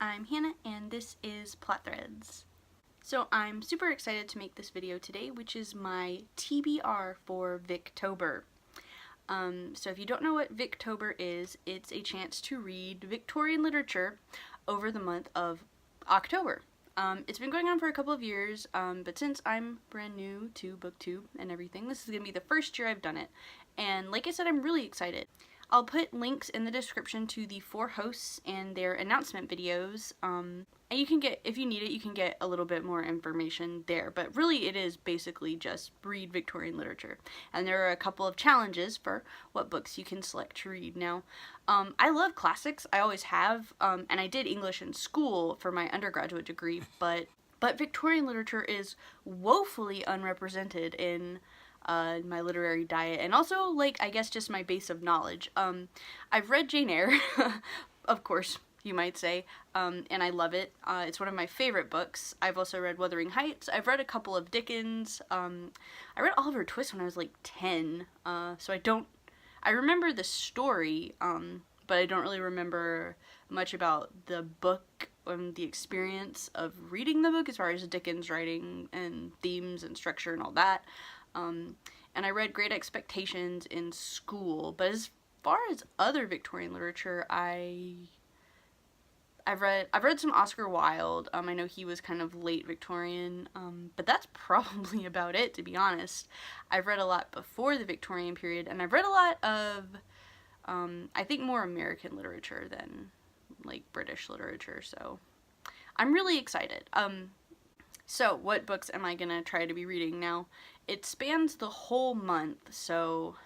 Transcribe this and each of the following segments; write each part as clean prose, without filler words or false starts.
I'm Hannah and this is Plot Threads. So I'm super excited to make this video today, which is my TBR for Victober. So if you don't know what Victober is, it's a chance to read Victorian literature over the month of October. It's been going on for a couple of years, but since I'm brand new to BookTube and everything, this is going to be the first year I've done it. And like I said, I'm really excited. I'll put links in the description to the 4 hosts and their announcement videos. And you can get, if you need it, you can get a little bit more information there. But really it is basically just read Victorian literature. And there are a couple of challenges for what books you can select to read. Now, I love classics. I always have. And I did English in school for my undergraduate degree. But Victorian literature is woefully unrepresented in my literary diet, and also, like, I guess just my base of knowledge. I've read Jane Eyre, of course, you might say, and I love it. It's one of my favorite books. I've also read Wuthering Heights. I've read a couple of Dickens. I read Oliver Twist when I was like 10, so I remember the story, but I don't really remember much about the book and the experience of reading the book as far as Dickens' writing and themes and structure and all that. And I read Great Expectations in school, but as far as other Victorian literature, I've read some Oscar Wilde. I know he was kind of late Victorian, but that's probably about it, to be honest. I've read a lot before the Victorian period, and I've read a lot of, I think, more American literature than, like, British literature, so I'm really excited. So, what books am I gonna try to be reading now? It spans the whole month, so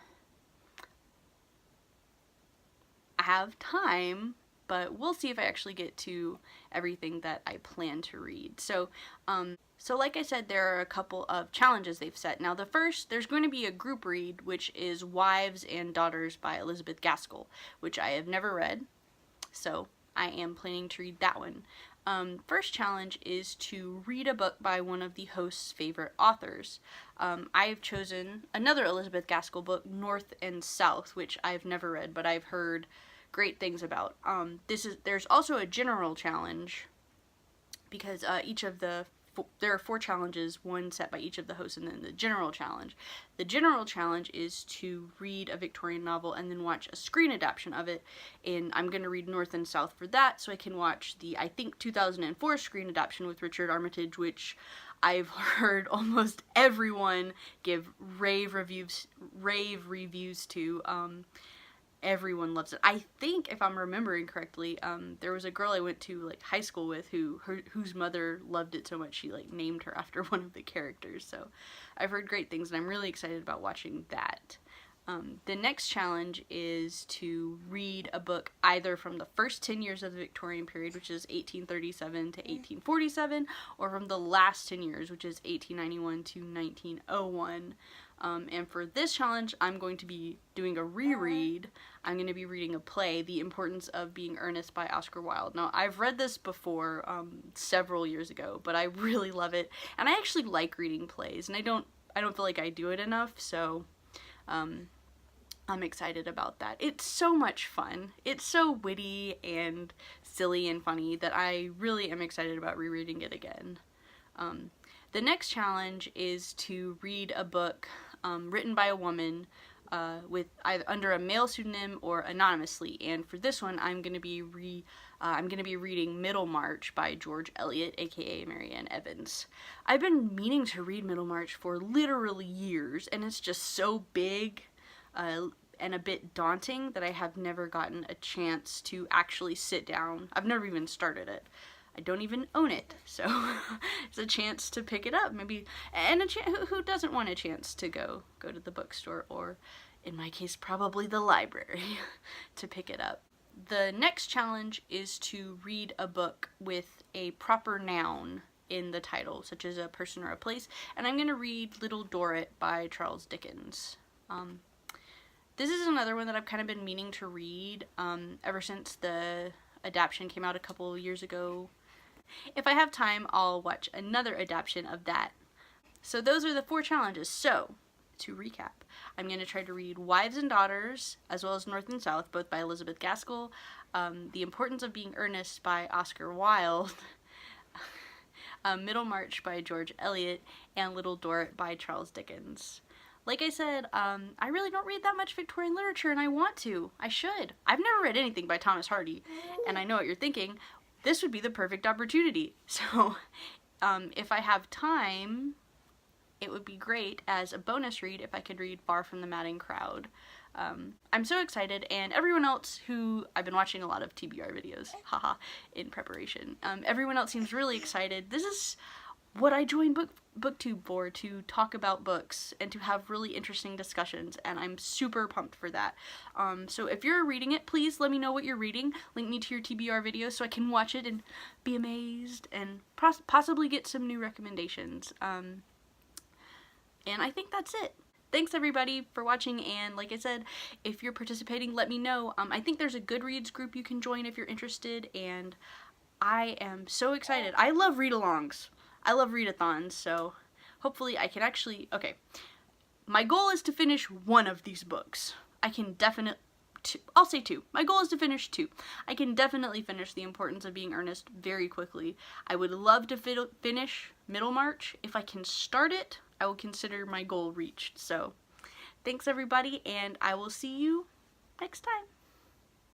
I have time, but we'll see if I actually get to everything that I plan to read. So like I said, there are a couple of challenges they've set. Now, the first, there's going to be a group read, which is Wives and Daughters by Elizabeth Gaskell, which I have never read, so I am planning to read that one. First challenge is to read a book by one of the host's favorite authors. I've chosen another Elizabeth Gaskell book, North and South, which I've never read, but I've heard great things about. There's also a general challenge, because there are 4 challenges, one set by each of the hosts, and then the general challenge. The general challenge is to read a Victorian novel and then watch a screen adaptation of it, and I'm going to read North and South for that, so I can watch the, I think, 2004 screen adaptation with Richard Armitage, which I've heard almost everyone give rave reviews to. Everyone loves it. I think, if I'm remembering correctly, there was a girl I went to, like, high school with whose mother loved it so much she, like, named her after one of the characters. So I've heard great things, and I'm really excited about watching that. The next challenge is to read a book either from the first 10 years of the Victorian period, which is 1837 to 1847, or from the last 10 years, which is 1891 to 1901. And for this challenge, I'm going to be doing a reread. I'm going to be reading a play, The Importance of Being Earnest by Oscar Wilde. Now, I've read this before, several years ago, but I really love it. And I actually like reading plays, and I don't feel like I do it enough, so I'm excited about that. It's so much fun. It's so witty and silly and funny that I really am excited about rereading it again. The next challenge is to read a book written by a woman with either under a male pseudonym or anonymously. And for this one, I'm going to be reading Middlemarch by George Eliot, aka Marianne Evans. I've been meaning to read Middlemarch for literally years, and it's just so big and a bit daunting that I have never gotten a chance to actually sit down. I've never even started it. I don't even own it, so it's a chance to pick it up, maybe, and who doesn't want a chance to go to the bookstore, or in my case, probably the library, to pick it up. The next challenge is to read a book with a proper noun in the title, such as a person or a place, and I'm going to read Little Dorrit by Charles Dickens. This is another one that I've kind of been meaning to read ever since the adaptation came out a couple of years ago. If I have time, I'll watch another adaptation of that. So those are the 4 challenges. So, to recap, I'm going to try to read Wives and Daughters, as well as North and South, both by Elizabeth Gaskell. The Importance of Being Earnest by Oscar Wilde, Middlemarch by George Eliot, and Little Dorrit by Charles Dickens. Like I said, I really don't read that much Victorian literature, and I want to. I should. I've never read anything by Thomas Hardy, and I know what you're thinking. This would be the perfect opportunity. So, if I have time, it would be great as a bonus read if I could read Far from the Madding Crowd. I'm so excited, and everyone else who, I've been watching a lot of TBR videos, haha, in preparation. Everyone else seems really excited. This is what I joined BookTube for, to talk about books and to have really interesting discussions, and I'm super pumped for that. So if you're reading it, please let me know what you're reading. Link me to your TBR video so I can watch it and be amazed and possibly get some new recommendations. And I think that's it. Thanks everybody for watching, and like I said, if you're participating, let me know. I think there's a Goodreads group you can join if you're interested, and I am so excited. I love read-alongs. I love readathons, so hopefully I can actually, okay. My goal is to finish one of these books. I can definitely, I'll say two. My goal is to finish two. I can definitely finish The Importance of Being Earnest very quickly. I would love to finish Middlemarch. If I can start it, I will consider my goal reached. So, thanks everybody, and I will see you next time.